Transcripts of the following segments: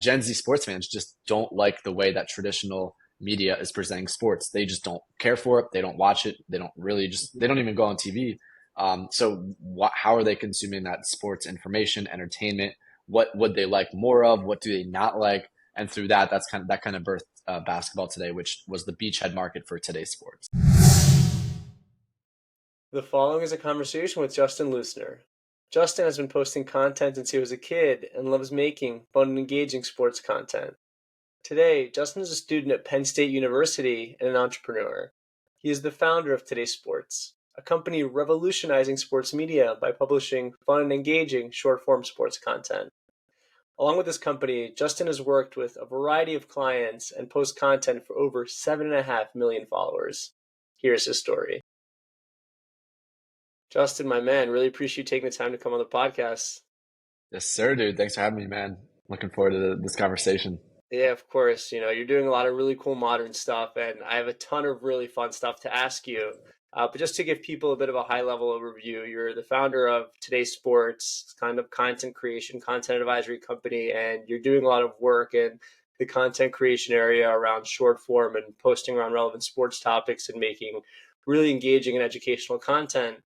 Gen Z sports fans just don't like the way that traditional media is presenting sports. They just don't care for it. They don't watch it. They don't really just, they don't even go on TV. How are they consuming that sports information, entertainment? What would they like more of? What do they not like? And through that, that kind of birthed basketball today, which was the beachhead market for today's sports. The following is a conversation with Justin Lusner. Justin has been posting content since he was a kid and loves making fun and engaging sports content. Today, Justin is a student at Penn State University and an entrepreneur. He is the founder of Today's Sports, a company revolutionizing sports media by publishing fun and engaging short-form sports content. Along with this company, Justin has worked with a variety of clients and posts content for over 7.5 million followers. Here's his story. Justin, my man, really appreciate you taking the time to come on the podcast. Yes, sir, dude. Thanks for having me, man. Looking forward to this conversation. Yeah, of course. You're doing a lot of really cool modern stuff, and I have a ton of really fun stuff to ask you. But just to give people a bit of a high-level overview, you're the founder of Today's Sports, kind of content creation, content advisory company, and you're doing a lot of work in the content creation area around short form and posting around relevant sports topics and making really engaging and educational content.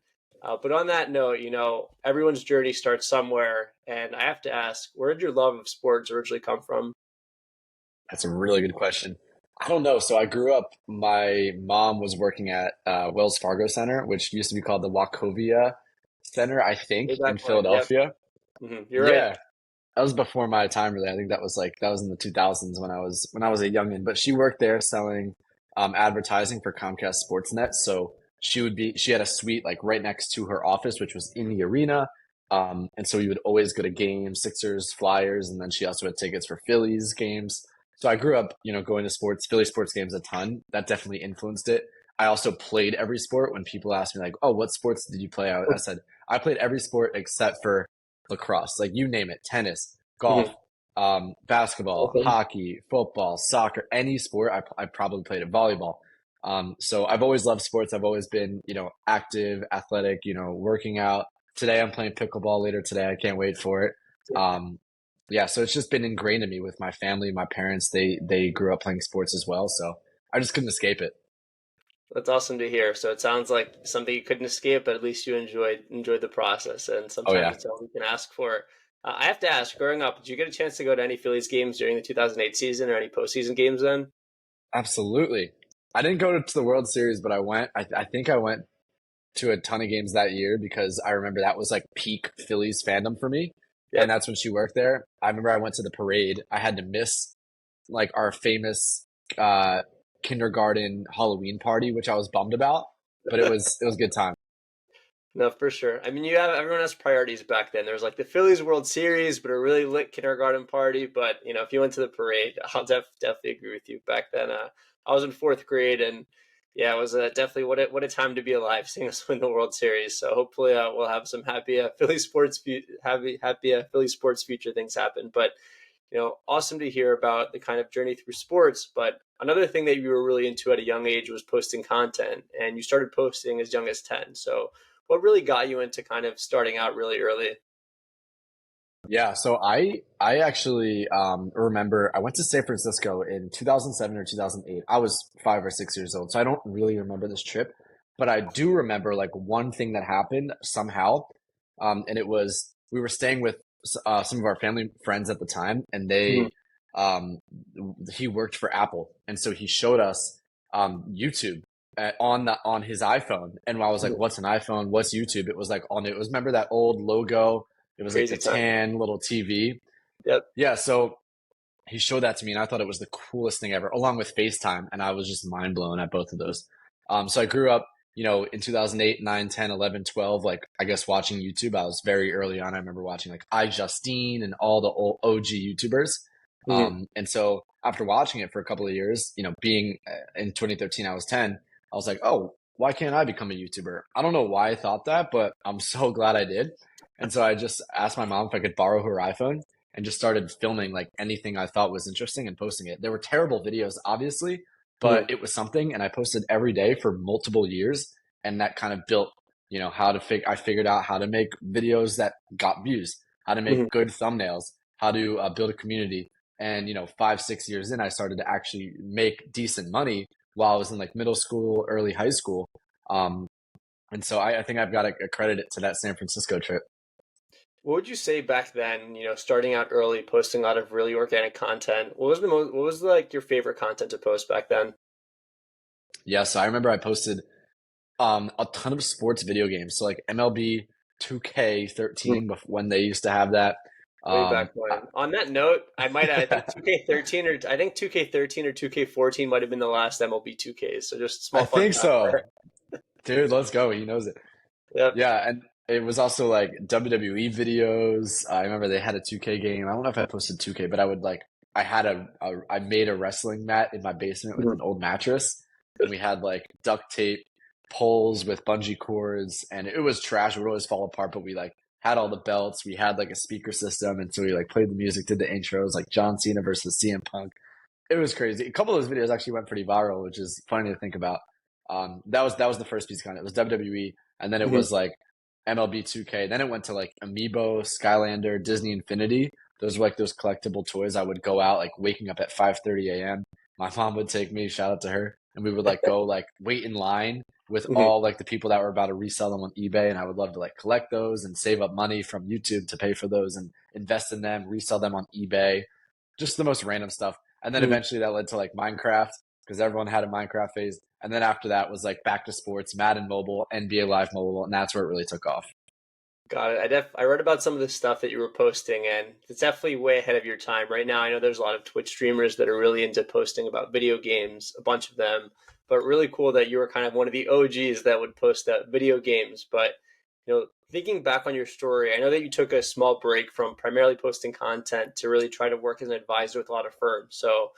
But on that note, everyone's journey starts somewhere, and I have to ask, where did your love of sports originally come from? That's a really good question. I don't know. So I grew up, my mom was working at Wells Fargo Center, which used to be called the Wachovia Center, I think, Way back in when, yep. Philadelphia. You're right. Yeah, that was before my time, really. I think that was in the 2000s when I was a youngin. But she worked there selling advertising for Comcast Sportsnet. So she had a suite like right next to her office, which was in the arena. And so we would always go to games, Sixers, Flyers, and then she also had tickets for Phillies games. So I grew up, going to Philly sports games a ton. That definitely influenced it. I also played every sport. When people ask me like, "Oh, what sports did you play?" I said I played every sport except for lacrosse. Like you name it, tennis, golf, Mhm. basketball, Okay. hockey, football, soccer, any sport. I probably played it. Volleyball. So I've always loved sports. I've always been, active, athletic, working out. Today I'm playing pickleball later today. I can't wait for it. Um, yeah, so it's just been ingrained in me with my family, my parents. They grew up playing sports as well, so I just couldn't escape it. That's awesome to hear. So it sounds like something you couldn't escape, but at least you enjoyed the process, and Oh sometimes yeah, it's all we can ask for. I have to ask, growing up, did you get a chance to go to any Phillies games during the 2008 season or any postseason games then? absolutely. I didn't go to the World Series, but I went. I think I went to a ton of games that year because I remember that was like peak Phillies fandom for me, and Yep. that's when she worked there. I remember I went to the parade. I had to miss like our famous uh, kindergarten Halloween party, which I was bummed about, but it was a good time. No, for sure. I mean, everyone has priorities back then. There was like the Phillies World Series, but a really lit kindergarten party. But if you went to the parade, I'll definitely agree with you. Back then, I was in fourth grade, and yeah, it was definitely what a time to be alive, seeing us win the World Series. So hopefully, we'll have some happy Philly sports future things happen. But awesome to hear about the kind of journey through sports. But another thing that you were really into at a young age was posting content, and you started posting as young as 10. So what really got you into kind of starting out really early? Yeah, so I actually remember I went to San Francisco in 2007 or 2008. I was 5 or 6 years old, so I don't really remember this trip, but I do remember like one thing that happened somehow, and it was we were staying with some of our family friends at the time, and Mhm. um, he worked for Apple, and so he showed us YouTube on his iPhone, and I was like, "What's an iPhone? What's YouTube?" It was like on it was remember that old logo. It was like the Crazy time. tan little TV. Yep. Yeah, so he showed that to me, and I thought it was the coolest thing ever, along with FaceTime, and I was just mind blown at both of those. So I grew up, in 2008, 9, 10, 11, 12, like I guess watching YouTube. I was very early on. I remember watching like iJustine and all the old OG YouTubers. Mhm. And so after watching it for a couple of years, being in 2013, I was 10. I was like, oh, why can't I become a YouTuber? I don't know why I thought that, but I'm so glad I did. And so I just asked my mom if I could borrow her iPhone and just started filming like anything I thought was interesting and posting it. There were terrible videos, obviously, but Mhm. it was something, and I posted every day for multiple years, and that kind of built, how to I figured out how to make videos that got views, how to make Mhm. good thumbnails, how to build a community, And, 5, 6 years in, I started to actually make decent money while I was in like middle school, early high school. Um, and so I think I've got to credit it to that San Francisco trip. What would you say back then, starting out early, posting a lot of really organic content? What was like your favorite content to post back then? Yeah, so I remember I posted a ton of sports video games. So like MLB 2K13 when they used to have that. Way back I, when. On that note, I think 2K13 or I think 2K13 or 2K14 might have been the last MLB 2Ks. So just I small fun think fact there. so. Dude, let's go. He knows it. Yep. Yeah, and it was also like WWE videos. I remember they had a 2K game. I don't know if I posted 2K, but I made a wrestling mat in my basement with Mhm. an old mattress, and we had like duct tape poles with bungee cords, and it was trash. It would always fall apart, but we like had all the belts. We had like a speaker system, and so we like played the music, did the intros, like John Cena versus CM Punk. It was crazy. A couple of those videos actually went pretty viral, which is funny to think about. That was the first piece of content. It was WWE, and then it Mhm. was like MLB 2K. Then it went to like Amiibo, Skylander, Disney Infinity. Those were like those collectible toys. I would go out like waking up at 5:30 a.m. My mom would take me, shout out to her, and we would like go like wait in line with Mhm. all like the people that were about to resell them on eBay. And I would love to like collect those and save up money from YouTube to pay for those and invest in them, resell them on eBay, just the most random stuff. And then Mhm. eventually that led to like Minecraft because everyone had a Minecraft phase. And then after that was like back to sports, Madden Mobile, NBA Live Mobile, and that's where it really took off. Got it. I read about some of the stuff that you were posting, and it's definitely way ahead of your time. Right now, I know there's a lot of Twitch streamers that are really into posting about video games, a bunch of them, but really cool that you were kind of one of the OGs that would post video games. But, thinking back on your story, I know that you took a small break from primarily posting content to really try to work as an advisor with a lot of firms. So,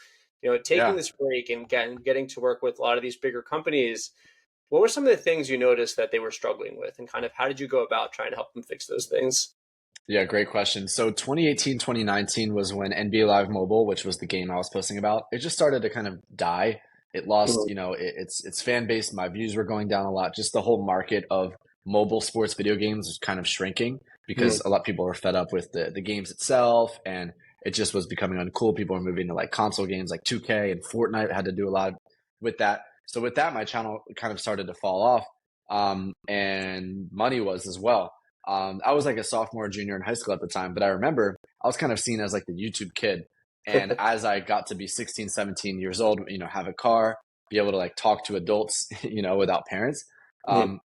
taking Yeah. this break and getting to work with a lot of these bigger companies, what were some of the things you noticed that they were struggling with, and kind of how did you go about trying to help them fix those things? Yeah, great question. So 2018, 2019 was when NBA Live Mobile, which was the game I was posting about, it just started to kind of die. It lost, Mhm. its fan base. My views were going down a lot. Just the whole market of mobile sports video games was kind of shrinking because Mhm. a lot of people were fed up with the games itself, and it just was becoming uncool. People were moving to like console games like 2K and Fortnite had to do a lot with that. So with that, my channel kind of started to fall off, and money was as well. I was like a sophomore, junior in high school at the time, but I remember I was kind of seen as like the YouTube kid. And as I got to be 16, 17 years old, have a car, be able to like talk to adults, without parents, Mhm. um,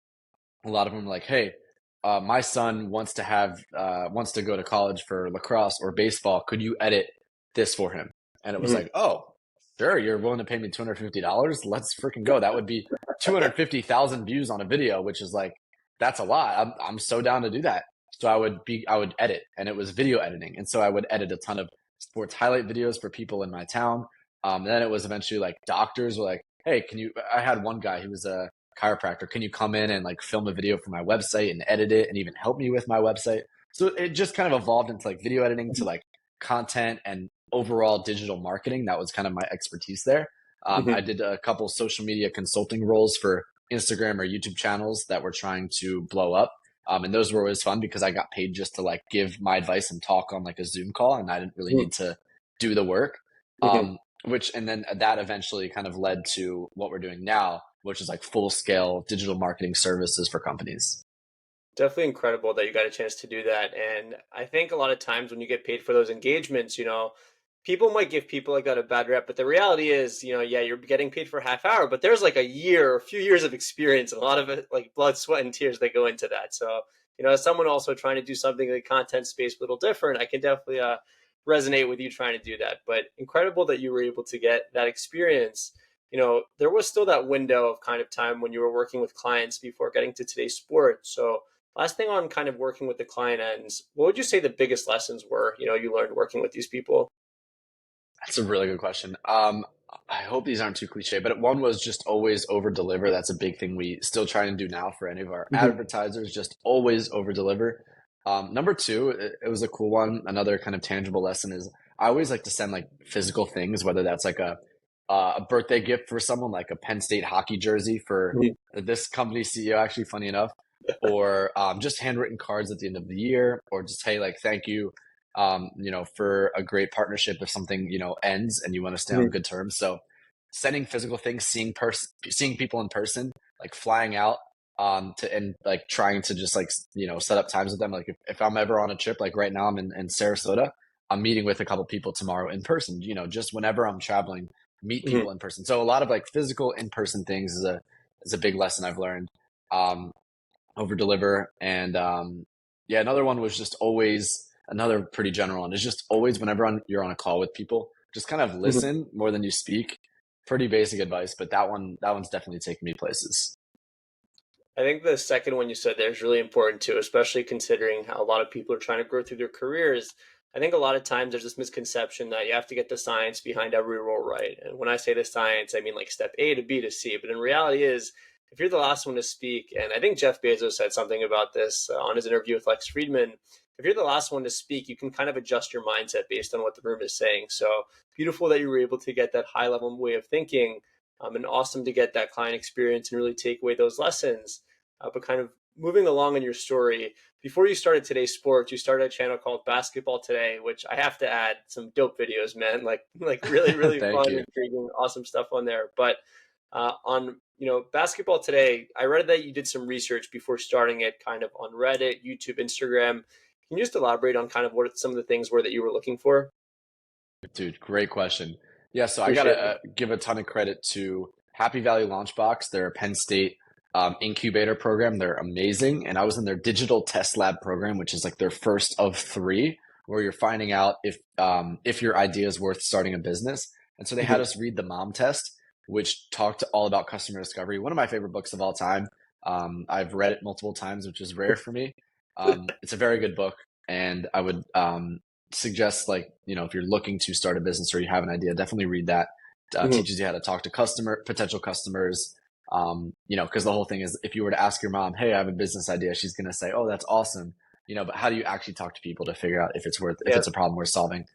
a lot of them were like, "Hey, my son wants to go to college for lacrosse or baseball. Could you edit this for him?" And it was Mhm. like, "Oh, sure, you're willing to pay me $250? Let's freaking go." That would be 250,000 views on a video, which is like that's a lot. I'm so down to do that. So I would edit, and it was video editing, and so I would edit a ton of sports highlight videos for people in my town. And then it was eventually like doctors were like, "Hey, can you?" I had one guy who was a chiropractor, can you come in and like film a video for my website and edit it and even help me with my website? So it just kind of evolved into like video editing to like content and overall digital marketing. That was kind of my expertise there. I Mhm. did a couple social media consulting roles for Instagram or YouTube channels that were trying to blow up. And those were always fun because I got paid just to like give my advice and talk on like a Zoom call, and I didn't really Mhm. need to do the work. Mhm. And then that eventually kind of led to what we're doing now, which is like full scale digital marketing services for companies. Definitely incredible that you got a chance to do that. And I think a lot of times when you get paid for those engagements, people might give people like that a bad rep, but the reality is, yeah, you're getting paid for a half hour, but there's like a year, a few years of experience, and a lot of it, like blood, sweat, and tears that go into that. So, as someone also trying to do something in the content space a little different, I can definitely resonate with you trying to do that. But incredible that you were able to get that experience. There was still that window of kind of time when you were working with clients before getting to today's sport. So, last thing on kind of working with the client ends, what would you say the biggest lessons were, you learned working with these people? That's a really good question. I hope these aren't too cliche, but one was just always over deliver. That's a big thing we still try and do now for any of our Mhm. advertisers, just always over deliver. Number two, it was a cool one. Another kind of tangible lesson is I always like to send like physical things, whether that's like a birthday gift for someone, like a Penn State hockey jersey for Mhm. this company CEO, actually, funny enough, or just handwritten cards at the end of the year, or just, hey, like, thank you. for a great partnership if something, ends and you want to stay on Mhm. good terms. So sending physical things, seeing people in person, like flying out and like trying to just like, set up times with them. Like if I'm ever on a trip, like right now I'm in Sarasota, I'm meeting with a couple people tomorrow in person, just whenever I'm traveling, meet Mhm. people in person. So a lot of like physical in-person things is a big lesson I've learned. Um, Over deliver. And yeah, another one was just always another pretty general one is just always whenever you're on a call with people, just kind of Mhm. listen more than you speak. Pretty basic advice, but that one's definitely taken me places. I think the second one you said there is really important too, especially considering how a lot of people are trying to grow through their careers. I think a lot of times there's this misconception that you have to get the science behind every role right. And when I say the science, I mean like step A to B to C. But in reality is if you're the last one to speak, and I think Jeff Bezos said something about this on his interview with Lex Friedman, if you're the last one to speak, you can kind of adjust your mindset based on what the room is saying. So beautiful that you were able to get that high level way of thinking, and awesome to get that client experience and really take away those lessons. But kind of moving along in your story, before you started Today's Sports, you started a channel called Basketball Today, which I have to add some dope videos, man. Like really really Thank fun, you. intriguing, awesome stuff on there. But on Basketball Today, I read that you did some research before starting it, kind of on Reddit, YouTube, Instagram. Can you just elaborate on kind of what some of the things were that you were looking for? Dude, great question. Yeah, so I gotta Appreciate it. give a ton of credit to Happy Valley Launchbox. They're a Penn State incubator program. They're amazing, and I was in their digital test lab program, which is like their first of three, where you're finding out if your idea is worth starting a business. And so they had Mhm. us read the Mom Test, which talked all about customer discovery. One of my favorite books of all time. I've read it multiple times, which is rare for me. It's a very good book, and I would suggest like if you're looking to start a business or you have an idea, definitely read that. Mhm. Teaches you how to talk to potential customers. Because the whole thing is, if you were to ask your mom, "Hey, I have a business idea," she's gonna say, "Oh, that's awesome." But how do you actually talk to people to figure out if Yeah. it's a problem worth solving?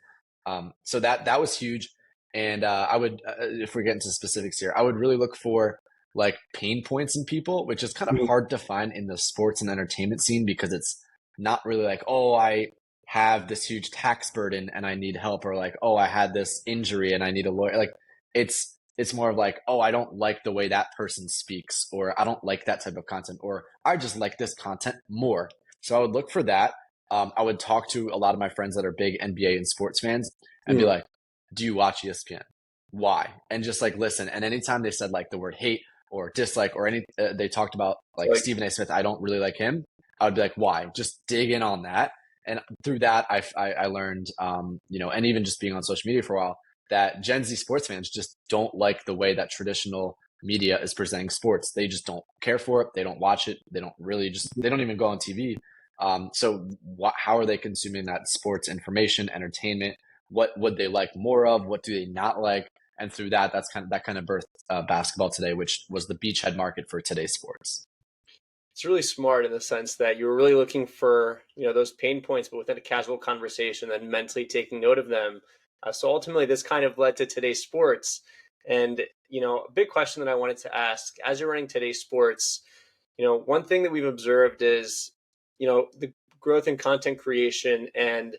So that was huge. And I would, if we get into specifics here, I would really look for like pain points in people, which is kind of Mhm. hard to find in the sports and entertainment scene because it's not really like, oh, I have this huge tax burden and I need help, or like, oh, I had this injury and I need a lawyer. Like it's more of like, oh, I don't like the way that person speaks, or I don't like that type of content, or I just like this content more. So I would look for that. I would talk to a lot of my friends that are big NBA and sports fans and be Mhm. like, do you watch ESPN? Why? And just like listen. And anytime they said like the word hate or dislike or they talked about like Like, Stephen A. Smith, I don't really like him. I would be like, why? Just dig in on that. And through that, I learned, and even just being on social media for a while, that Gen Z sports fans just don't like the way that traditional media is presenting sports. They just don't care for it. They don't watch it. They don't even go on TV. How are they consuming that sports information, entertainment? What would they like more of? What do they not like? And through that, that kind of birthed Basketball Today, which was the beachhead market for today's sports. it's really smart in the sense that you were really looking for those pain points, but within a casual conversation and mentally taking note of them. So ultimately, this kind of led to Today's Sports. And a big question that I wanted to ask as you're running Today's Sports, one thing that we've observed is the growth in content creation. And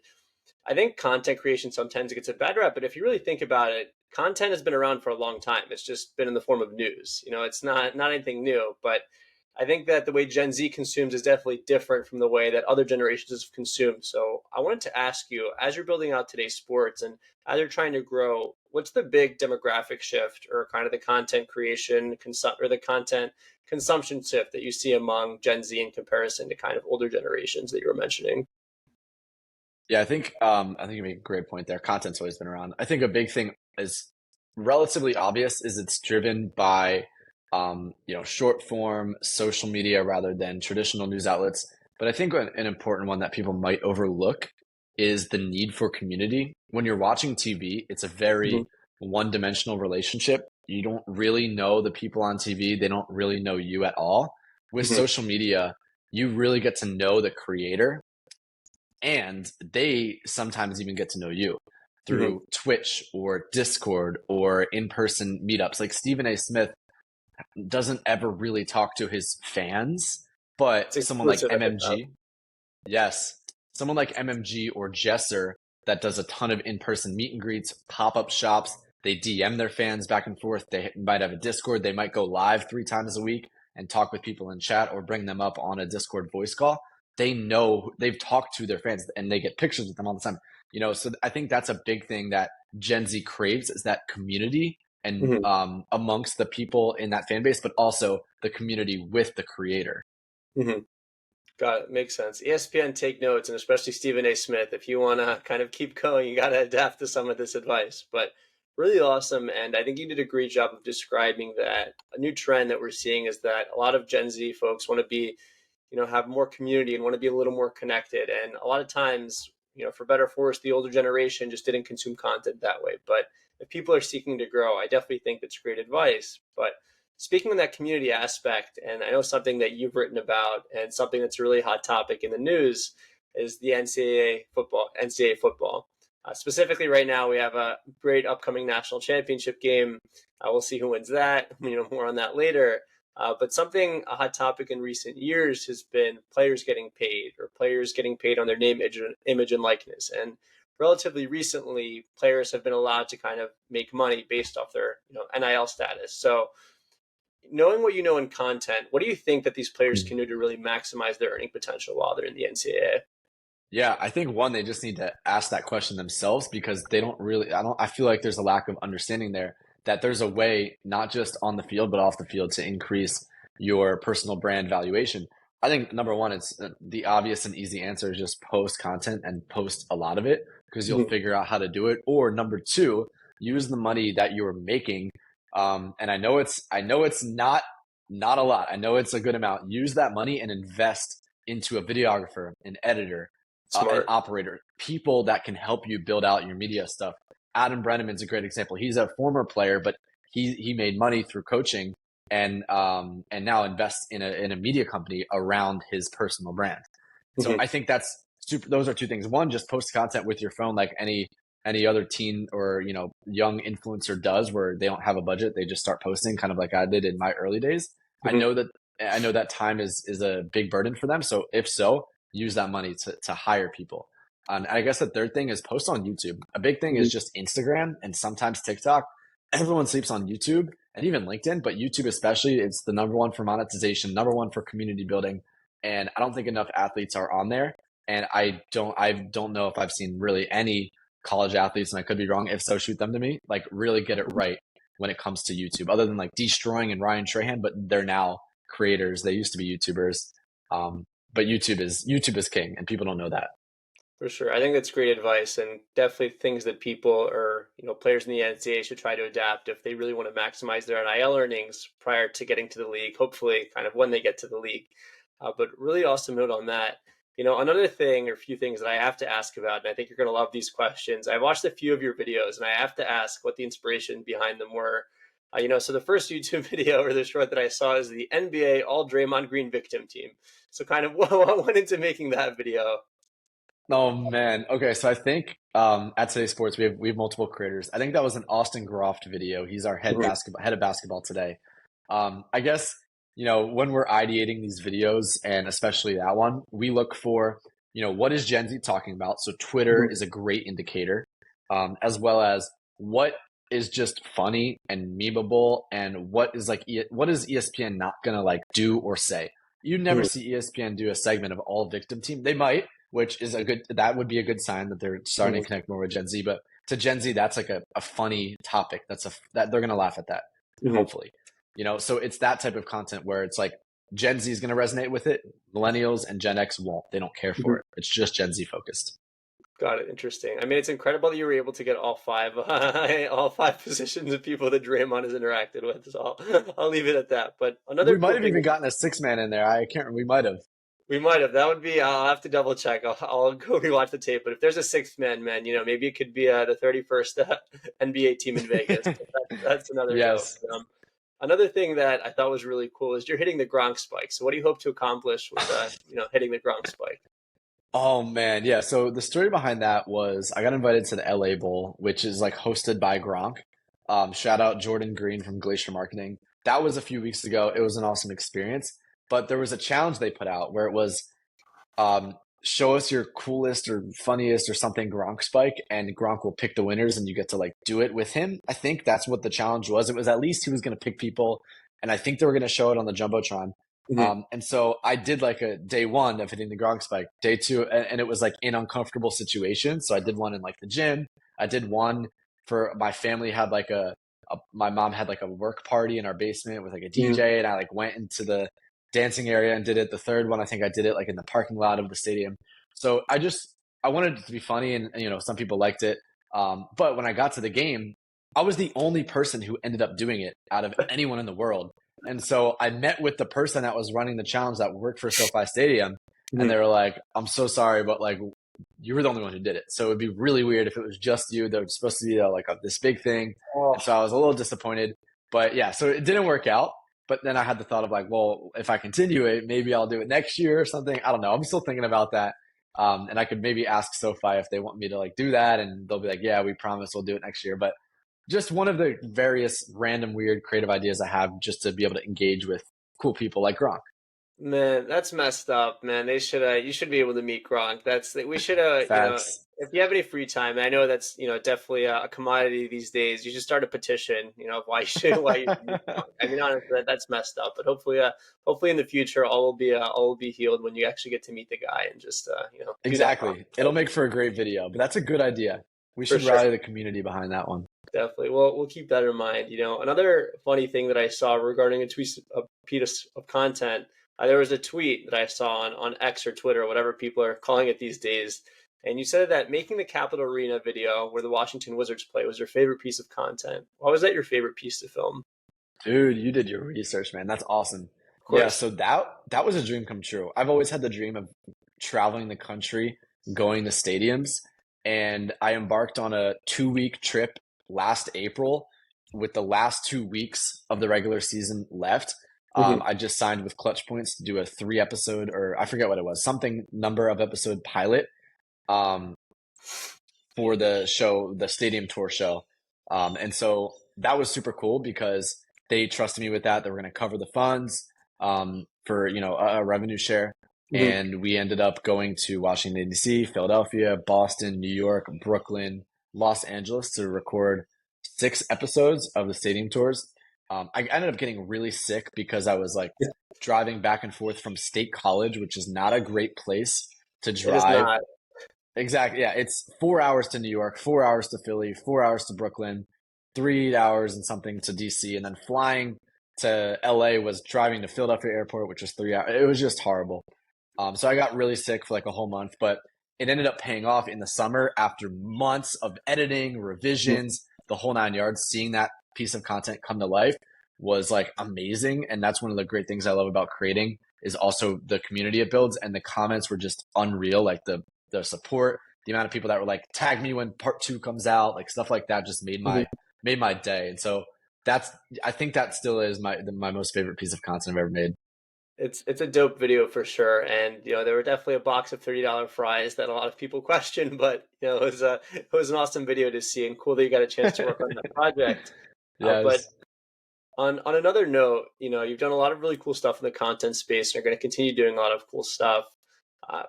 I think content creation sometimes gets a bad rep, but if you really think about it, content has been around for a long time. It's just been in the form of news. It's not anything new, but I think that the way Gen Z consumes is definitely different from the way that other generations have consumed. So I wanted to ask you, as you're building out Today's Sports and as you're trying to grow, what's the big demographic shift or kind of the content creation or the content consumption shift that you see among Gen Z in comparison to kind of older generations that you were mentioning? Yeah, I think you make a great point there. Content's always been around. I think a big thing is relatively obvious is it's driven by short form social media rather than traditional news outlets. But I think an important one that people might overlook is the need for community. When you're watching TV, it's a Mhm. very one-dimensional relationship. You don't really know the people on TV. They don't really know you at all. With Mhm. social media, you really get to know the creator, and they sometimes even get to know you Mhm. through Twitch or Discord or in-person meetups. Like Stephen A. Smith doesn't ever really talk to his fans, but It's someone like exclusive at the top. MMG, yes, someone like MMG or Jesser that does a ton of in-person meet and greets, pop-up shops. They DM their fans back and forth. They might have a Discord. They might go live 3 times a week and talk with people in chat or bring them up on a Discord voice call. They know they've talked to their fans and they get pictures with them all the time. So I think that's a big thing that Gen Z craves is that community and Hmm. amongst the people in that fan base, but also the community with the creator. Hmm. Got it. Makes sense. ESPN, take notes, and especially Stephen A. Smith. If you want to kind of keep going, you got to adapt to some of this advice. But really awesome. And I think you did a great job of describing that. A new trend that we're seeing is that a lot of Gen Z folks want to be, have more community and want to be a little more connected. And a lot of times, for better or for worse, the older generation just didn't consume content that way. But if people are seeking to grow, I definitely think that's great advice. But speaking of that community aspect, and I know something that you've written about and something that's a really hot topic in the news is the NCAA football. NCAA football. Specifically, right now we have a great upcoming national championship game. We'll see who wins that. More on that later. But something a hot topic in recent years has been players getting paid or players getting paid on their name, image, and likeness. And relatively recently, players have been allowed to kind of make money based off their NIL status. So knowing what you know in content, what do you think that these players can do to really maximize their earning potential while they're in the NCAA? Yeah, I think one, they just need to ask that question themselves because they don't really, I feel like there's a lack of understanding there that there's a way, not just on the field, but off the field to increase your personal brand valuation. I think number one, it's the obvious and easy answer is just post content and post a lot of it because you'll Mm-hmm. figure out how to do it. Or number two, use the money that you're making. And I know it's not a lot. I know it's a good amount. Use that money and invest into a videographer, an editor, an Smart. operator, people that can help you build out your media stuff. Adam Brenneman's a great example. He's a former player, but he made money through coaching and now invests in a media company around his personal brand. So Mm-hmm. I think that's super. Those are two things. One, just post content with your phone, like any other teen or young influencer does, where they don't have a budget, they just start posting, kind of like I did in my early days. I Mm-hmm. know that I know that time is a big burden for them. So if so, use that money to hire people. And I guess the third thing is post on YouTube. A big thing is just Instagram and sometimes TikTok. Everyone sleeps on YouTube and even LinkedIn, but YouTube especially, it's the number one for monetization, number one for community building. And I don't think enough athletes are on there. And I don't know if I've seen really any college athletes, and I could be wrong. If so, shoot them to me. Like really get it right when it comes to YouTube, other than like Destroying and Ryan Trahan, but they're now creators. They used to be YouTubers. But YouTube is king, and people don't know that. For sure. I think that's great advice and definitely things that people or, players in the NCAA should try to adapt if they really want to maximize their NIL earnings prior to getting to the league, hopefully kind of when they get to the league. But really awesome note on that. Another thing or a few things that I have to ask about, and I think you're going to love these questions. I watched a few of your videos and I have to ask what the inspiration behind them were. So the first YouTube video or the short that I saw is the NBA All Draymond Green Victim Team. So kind of what went into making that video? Oh man. Okay, so I think at Today's Sports we have multiple creators. I think that was an Austin Groft video. He's our head of basketball today. I guess when we're ideating these videos and especially that one, we look for what is Gen Z talking about. So Twitter is a great indicator, as well as what is just funny and memeable, and what is what is ESPN not gonna like do or say. You never see ESPN do a segment of all victim team. They might, which is that would be a good sign that they're starting to connect more with Gen Z. But to Gen Z, that's like a funny topic. That they're gonna laugh at that, Mm-hmm. hopefully. So it's that type of content where it's like Gen Z is gonna resonate with it, millennials and Gen X won't. They don't care Mm-hmm. for it. It's just Gen Z focused. Got it. Interesting. I mean, it's incredible that you were able to get all five, all five positions of people that Draymond has interacted with. So I'll leave it at that. But another We might cool have thing even gotten a six man in there. I can't. We might have. we might have, that would be, I'll have to double check. I'll go rewatch the tape. But if there's a sixth man, maybe it could be the 31st NBA team in Vegas. But that's another note. Yes. Another thing that I thought was really cool is you're hitting the Gronk spike. So what do you hope to accomplish with, hitting the Gronk spike? Oh man, yeah. So the story behind that was I got invited to the LA Bowl, which is like hosted by Gronk. Shout out Jordan Green from Glacier Marketing. That was a few weeks ago. It was an awesome experience. But there was a challenge they put out where it was show us your coolest or funniest or something Gronk spike, and Gronk will pick the winners, and you get to like do it with him. I think that's what the challenge was. It was at least he was going to pick people, and I think they were going to show it on the jumbotron. Hmm. And so I did like a day one of hitting the Gronk spike, day two, and it was like in uncomfortable situations. So I did one in like the gym. I did one for my family had like my mom had like a work party in our basement with like a Hmm. DJ, and I like went into the dancing area and did it. The third one, I think I did it like in the parking lot of the stadium. So I wanted it to be funny, and you know some people liked it. But when I got to the game, I was the only person who ended up doing it out of anyone in the world. And so I met with the person that was running the challenge that worked for SoFi Stadium, and Hmm. they were like, "I'm so sorry, but like you were the only one who did it. So it'd be really weird if it was just you. That was supposed to be this big thing." And so Oh, I was a little disappointed. But yeah, so it didn't work out. But then I had the thought of like, well, if I continue it, maybe I'll do it next year or something. I don't know. I'm still thinking about that. And I could maybe ask SoFi if they want me to like do that, and they'll be like, "Yeah, we promise we'll do it next year." But just one of the various random, weird, creative ideas I have just to be able to engage with cool people like Gronk. man, that's messed up, man. They should you should be able to meet Gronk. We should Facts. if you have any free time, and I know that's definitely a commodity these days. You should start a petition, of why you should meet Gronk. I mean, honestly, that's messed up. But hopefully in the future, all will be healed when you actually get to meet the guy and just do that Exactly. It'll promise. make for a great video, but that's a good idea. We For should sure. rally the community behind that one. Definitely. Well, we'll keep that in mind. Another funny thing that I saw regarding a piece of content, there was a tweet that I saw on X or Twitter, whatever people are calling it these days. And you said that making the Capitol Arena video where the Washington Wizards play was your favorite piece of content. Why was that your favorite piece to film? Dude, you did your research, man. That's awesome. Of Yeah, course. so that was a dream come true. I've always had the dream of traveling the country, going to stadiums, and I embarked on a 2 week trip last April with the last 2 weeks of the regular season left. Hmm. I just signed with Clutch Points to do a 3 episode, or I forget what it was, something number of episode pilot um, for the show, the stadium tour show. And so that was super cool because they trusted me with that. They were going to cover the funds for a revenue share, Hmm. and we ended up going to Washington D.C., Philadelphia, Boston, New York, Brooklyn, Los Angeles to record 6 episodes of the stadium tours. I ended up getting really sick because I was like driving back and forth from State College, which is not a great place to It is drive. not. Exactly. Yeah, it's 4 hours to New York, 4 hours to Philly, 4 hours to Brooklyn, 3 hours and something to DC, and then flying to LA was driving to Philadelphia Airport, which was 3 hours. It was just horrible. So I got really sick for like a whole month, but it ended up paying off in the summer after months of editing, revisions, the whole 9 yards. Seeing that piece of content come to life was like amazing, and that's one of the great things I love about creating is also the community it builds, and the comments were just unreal. Like the support, the amount of people that were like, tag me when part two comes out, like stuff like that just Mhm. made my day. And so that's I think that still is my most favorite piece of content I've ever made. It's a dope video for sure, and there were definitely a box of $30 fries that a lot of people questioned, but it was an awesome video to see, and cool that you got a chance to work on that project. But Yes. on another note, you've done a lot of really cool stuff in the content space, and you're going to continue doing a lot of cool stuff.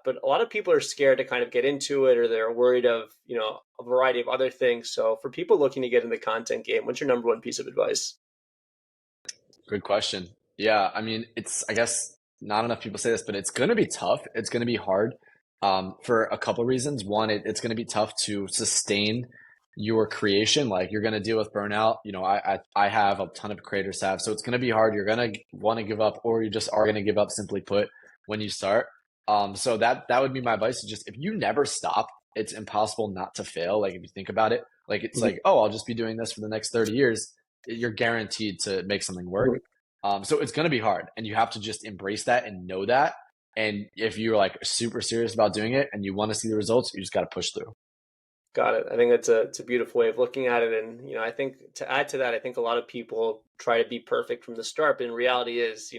But a lot of people are scared to kind of get into it, or they're worried of a variety of other things. So for people looking to get in the content game, what's your number one piece of advice? Good question. Yeah, I mean, I guess not enough people say this, but it's going to be tough. It's going to be hard for a couple reasons. One, it's going to be tough to sustain your creation. Like you're going to deal with burnout. I have a ton of creators have, so it's going to be hard. You're going to want to give up, or you just are going to give up, simply put, when you start. So that would be my advice. Is just if you never stop, it's impossible not to fail. Like if you think about it, like it's Mhm. like, oh, I'll just be doing this for the next 30 years. You're guaranteed to make something work. So it's going to be hard, and you have to just embrace that and know that. And if you're like super serious about doing it and you want to see the results, you just got to push through. Got it. I think that's it's a beautiful way of looking at it. And, I think to add to that, I think a lot of people try to be perfect from the start, but in reality is,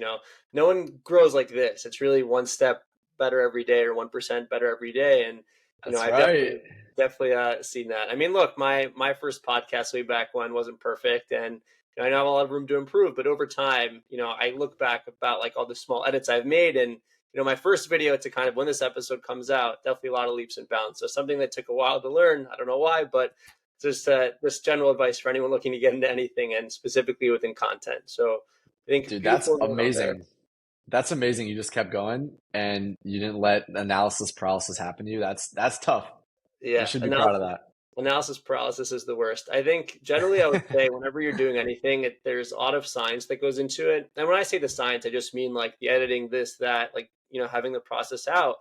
no one grows like this. It's really one step better every day or 1% better every day. And, That's I've right. definitely seen that. I mean, look, my first podcast way back when wasn't perfect, and I know I have a lot of room to improve, but over time, I look back about like all the small edits I've made, and my first video to kind of when this episode comes out, definitely a lot of leaps and bounds. So something that took a while to learn. I don't know why, but just this general advice for anyone looking to get into anything and specifically within content. So I think Dude, that's beautiful going on there. amazing. That's amazing. You just kept going and you didn't let analysis paralysis happen to you. That's tough. You Yeah, should be proud of that. analysis paralysis is the worst. I think generally I would say whenever you're doing anything, there's a lot of science that goes into it. And when I say the science, I just mean like the editing, this, that, like, having the process out.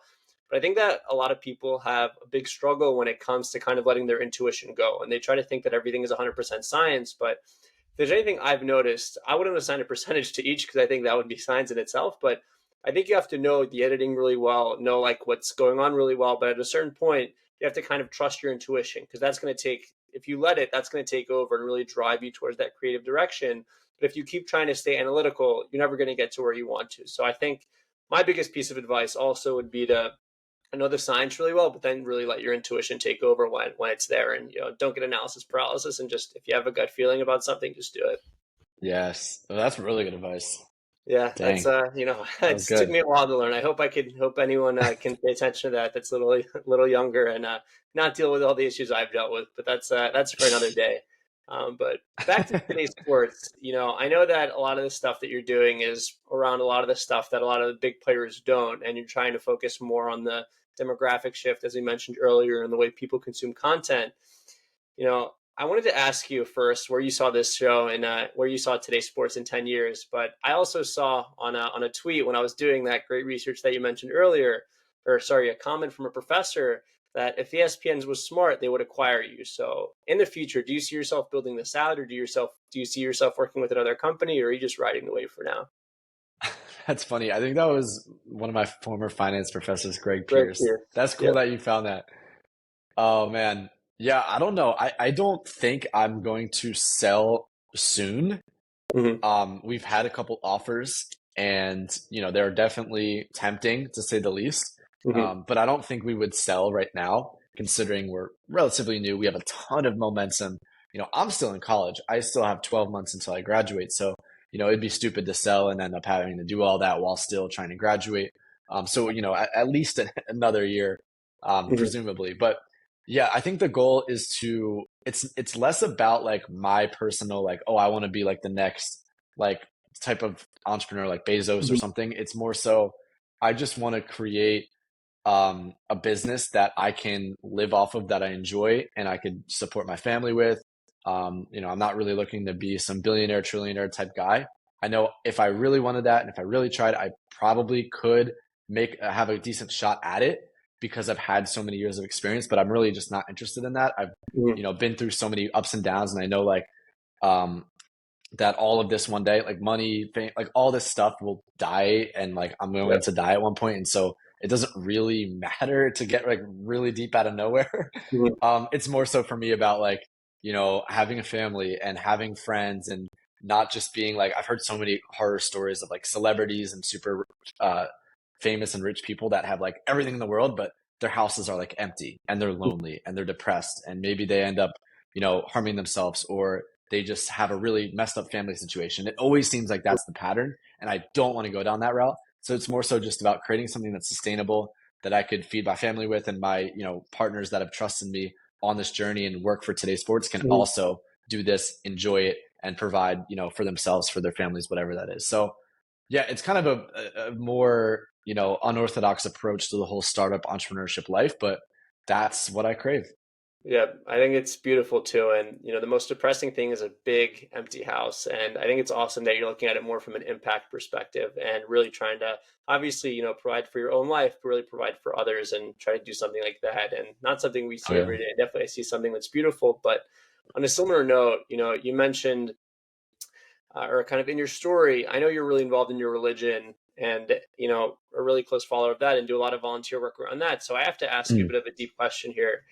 But I think that a lot of people have a big struggle when it comes to kind of letting their intuition go. And they try to think that everything is 100% science. But if there's anything I've noticed, I wouldn't assign a percentage to each because I think that would be science in itself. But I think you have to know the editing really well, know like what's going on really well. But at a certain point, you have to kind of trust your intuition because that's going to take, if you let it, that's going to take over and really drive you towards that creative direction. But if you keep trying to stay analytical, you're never going to get to where you want to. So I think my biggest piece of advice also would be to know the science really well, but then really let your intuition take over when it's there, and don't get analysis paralysis, and just if you have a gut feeling about something, just do it. Yes. Well, that's really good advice. Yeah, that's Dang. That was it's took good. me a while to learn. I hope anyone can pay attention to that. That's a little younger and not deal with all the issues I've dealt with. But that's for another day. But back to today's sports. I know that a lot of the stuff that you're doing is around a lot of the stuff that a lot of the big players don't, and you're trying to focus more on the demographic shift, as we mentioned earlier, and the way people consume content. I wanted to ask you first where you saw this show and where you saw today's sports in 10 years. But I also saw on a tweet when I was doing that great research that you mentioned earlier, or sorry, a comment from a professor that if the ESPN was smart, they would acquire you. So in the future, do you see yourself building this out, or do you see yourself working with another company, or are you just riding the wave for now? That's funny. I think that was one of my former finance professors, Greg Greg Pierce. Pierce. That's Yeah. cool that you found that. Oh man. Yeah, I don't know. I don't think I'm going to sell soon. Hmm. We've had a couple offers and they're definitely tempting to say the least. Hmm. But I don't think we would sell right now, considering we're relatively new. We have a ton of momentum. I'm still in college. I still have 12 months until I graduate. So, it'd be stupid to sell and end up having to do all that while still trying to graduate. So, at least another year, Hmm. presumably. But yeah, I think the goal is it's less about like my personal, like, oh, I want to be like the next like type of entrepreneur like Bezos or Hmm. something. It's more so I just want to create a business that I can live off of, that I enjoy and I could support my family with. I'm not really looking to be some billionaire, trillionaire type guy. I know if I really wanted that and if I really tried, I probably could have a decent shot at it because I've had so many years of experience, but I'm really just not interested in that. I've, Hmm. been through so many ups and downs, and I know like um, that all of this one day, like money, fame, like all this stuff will die, and like I'm going Yep. to die at one point, and so it doesn't really matter to get like really deep out of nowhere. Hmm. It's more so for me about like having a family and having friends and not just being like I've heard so many horror stories of like celebrities and super uh, famous and rich people that have like everything in the world, but their houses are like empty and they're lonely and they're depressed and maybe they end up harming themselves, or they just have a really messed up family situation. It always seems like that's the pattern, and I don't want to go down that route. So it's more so just about creating something that's sustainable that I could feed my family with, and my partners that have trusted me on this journey and work for today's sports can Hmm. also do this, enjoy it, and provide for themselves, for their families, whatever that is. So yeah, it's kind of a more unorthodox approach to the whole startup entrepreneurship life, but that's what I crave. Yeah, I think it's beautiful too. And, the most depressing thing is a big empty house. And I think it's awesome that you're looking at it more from an impact perspective and really trying to obviously, provide for your own life, but really provide for others and try to do something like that. And not something we Oh see yeah. every day. Definitely I see something that's beautiful. But on a similar note, you mentioned or kind of in your story, I know you're really involved in your religion and, a really close follower of that and do a lot of volunteer work around that. So I have to ask you a Mm. bit of a deep question here.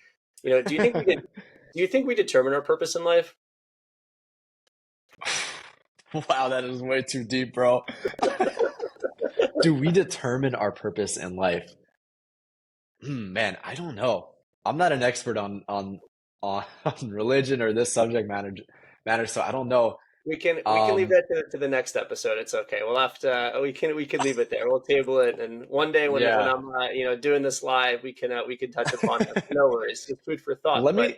Do you think we determine our purpose in life? Wow, that is way too deep, bro. Do we determine our purpose in life? Man, I don't know. I'm not an expert on on religion or this subject matter, so I don't know. we can leave Um, that to the next episode. It's okay. We'll have to we can leave it there. We'll table it, and one day when yeah. I'm doing this live, we can touch upon it. No worries. It's food for thought. Let But me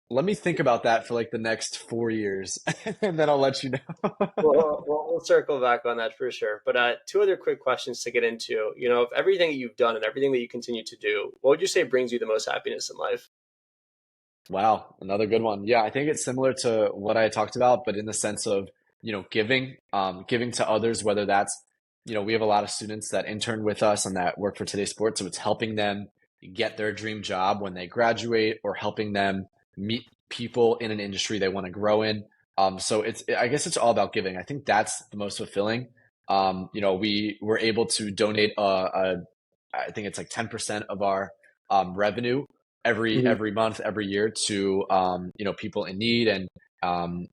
let me think about that for like the next 4 years, and then I'll let you know. we'll circle back on that for sure. But two other quick questions to get into. Of everything that you've done and everything that you continue to do, what would you say brings you the most happiness in life? Wow, another good one. Yeah, I think it's similar to what I talked about, but in the sense of, giving to others, whether that's, we have a lot of students that intern with us and that work for Today's Sports, so it's helping them get their dream job when they graduate or helping them meet people in an industry they want to grow in. So I guess it's all about giving. I think that's the most fulfilling. We were able to donate I think it's like 10% of our revenue Mhm. every month, every year to people in need,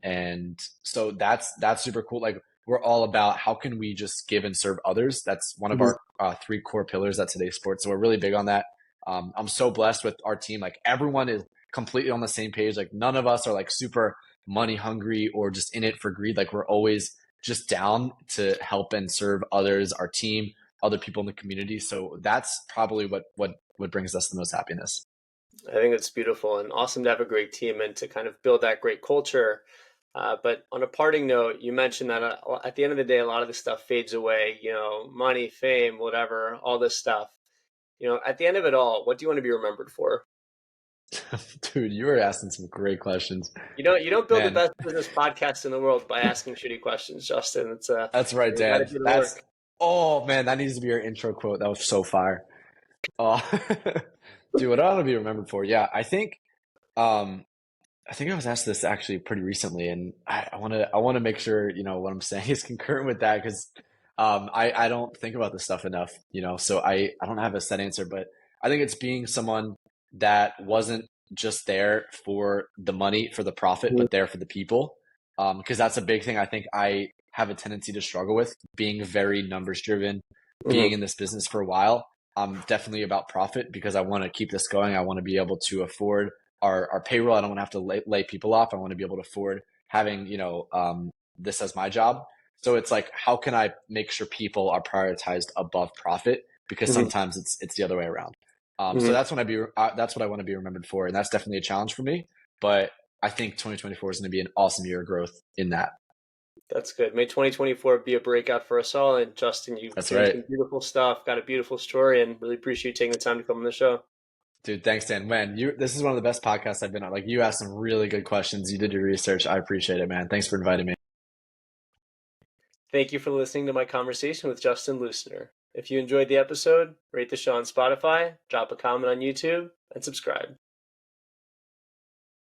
and so that's super cool. Like we're all about how can we just give and serve others. That's one of Mhm. our three core pillars at Today's Sports. So we're really big on that. I'm so blessed with our team. Like everyone is completely on the same page. Like none of us are like super money hungry or just in it for greed. Like we're always just down to help and serve others, our team, other people in the community. So that's probably what brings us the most happiness. I think it's beautiful and awesome to have a great team and to kind of build that great culture. But on a parting note, you mentioned that at the end of the day, a lot of this stuff fades away, money, fame, whatever, all this stuff. At the end of it all, what do you want to be remembered for? Dude, you were asking some great questions. You don't build the Man, best business podcast in the world by asking shitty questions, Justin. that's right, You got to Dan. do the work. Oh man, that needs to be your intro quote. That was so fire. Oh, dude, what I want to be remembered for? Yeah, um, I think I was asked this actually pretty recently, and I want to make sure what I'm saying is concurrent with that because I don't think about this stuff enough, so I don't have a set answer, but I think it's being someone that wasn't just there for the money, for the profit, Mhm. but there for the people, because that's a big thing. I think I have a tendency to struggle with being very numbers driven, being Mhm. in this business for a while. I'm definitely about profit because I want to keep this going. I want to be able to afford our payroll. I don't want to have to lay people off. I want to be able to afford having, this as my job. So it's like, how can I make sure people are prioritized above profit? Because Mhm. sometimes it's the other way around. So Mhm. that's what I want to be remembered for, and that's definitely a challenge for me. But I think 2024 is going to be an awesome year of growth in that. That's good. May 2024 be a breakout for us all. And Justin, you're That's doing right, some beautiful stuff, got a beautiful story, and really appreciate you taking the time to come on the show. dude. Thanks, Dan. Man, this is one of the best podcasts I've been on. Like you asked some really good questions. You did your research. I appreciate it, man. Thanks for inviting me. Thank you for listening to my conversation with Justin Lusner. If you enjoyed the episode, rate the show on Spotify, drop a comment on YouTube, and subscribe.